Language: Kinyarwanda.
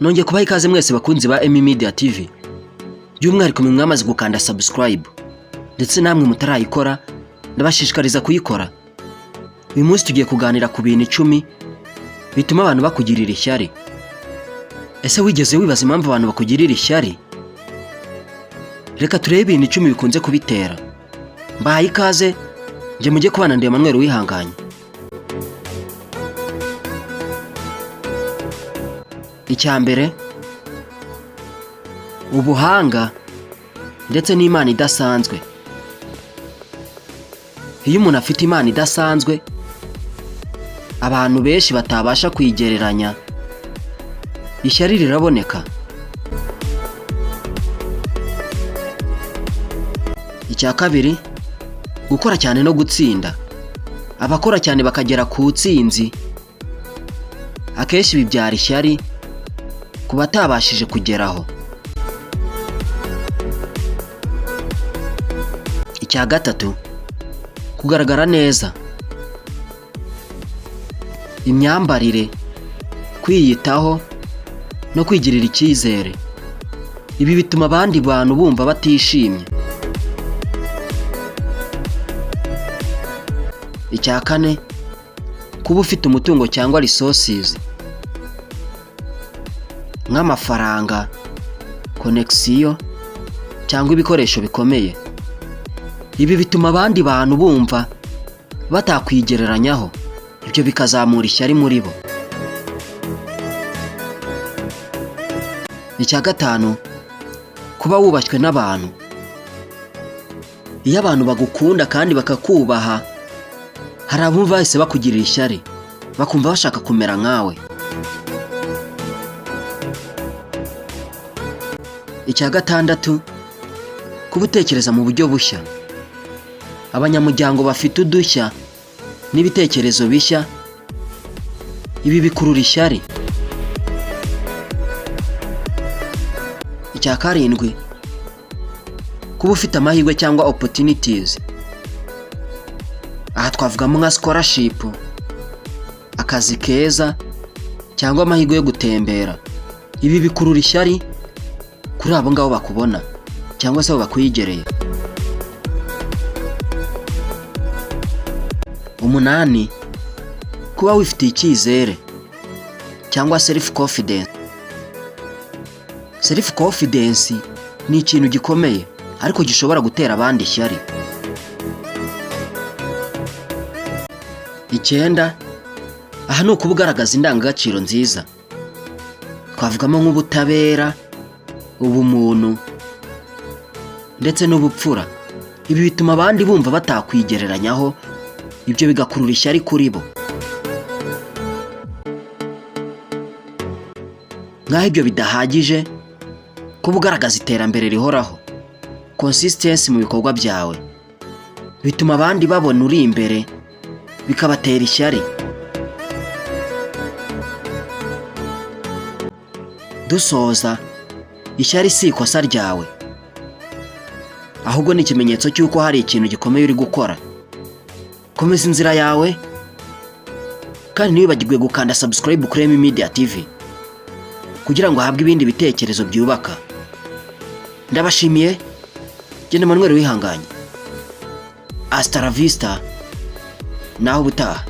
Nongeye kubaha ikaze mwese bakunzi ba Emmy Media TV. By'umwihariko mwe mwamaze gukanda subscribe ndetse namwe mutarayikora ndabashishikariza kuyikora. Uyu munsi tugiye kuganira ku bintu 10 bituma abantu bakugirira ishyari. Ese wigeze wibaza impamvu abantu bakugirira ishyari? Reka turebe ibintu 10 bikunze kubitera. Mbahaye ikaze, nje mujye kubana ndi Emmanuel wihanganye. Icyambere, ubuhanga ndetse n'Imana idasanzwe. Iyo umuntu afite Imana idasanzwe, abantu benshi batabasha kwigereranya, ishyari riraboneka. Icya kabiri, gukora cyane no gutsinda. Abakora cyane bakagera ku tsinzi, akenshi bibyara ishyari ku batabashije kugeraho. Icya gatatu, kugaragara neza. Imyambarire, kwiyitaho no kwigirira icyizere. Ibi bituma abandi bantu bumva batishimye. Icya kane, kuba ufite umutungo cyangwa resources nk'amafaranga, connection cyangwa ibikoresho bikomeye. Ibi bituma abandi bantu bumva batakwigereranyaho, ibyo bikazamura ishyari muri bo. Icya gatanu, kuba wubashywe n'abantu. Iyo abantu bagukunda kandi bakakubaha, hari abumva bahise bakugirira ishyari, bakumva bashaka kumera nkawe. Icya gatandatu, kuba utekereza mu buryo bushya. Abanyamuryango bafite udushya n'ibitekerezo bishya, ibi bikurura ishyari. Icya karindwi, kuba ufite amahirwe cyangwa opportunities. Aha twavugamo nka scholarship, akazi keza cyangwa amahirwe yo gutembera. Ibi bikurura ishyari kuri abo ngabo bakubona cyangwa se abo bakwigereye. 8, kuba wifitiye icyizere cyangwa self confidence. Self confidence ni ikintu gikomeye ariko gishobora gutera abandi ishyari. 9, aha ni ukuba ugaragaza indangagaciro nziza. Twavugamo nk'ubutabera, ubumuntu ndetse n'ubupfura. Ibi bituma abandi bumva batakwigereranyaho, ibyo bigakurura ishyari kuri bo. Nk'aho ibyo bidahagije, kuba ugaragaza iterambere rihoraho, consistency mu bikorwa byawe, bituma abandi babona uri imbere, bikabatera ishyari. Dusoza, ishyari si ikosa ryawe, ahubwo ni ikimenyetso cy'uko hari ikintu gikomeye uri gukora. Komeza inzira yawe kandi ntiwibagirwe gukanda subscribe kuri Emmy Media TV kugira ngo ahabwe ibindi bitekerezo byubaka. Ndabashimiye, jye Emmanuel wihanganye. Hasta la vista, naho ubutaha.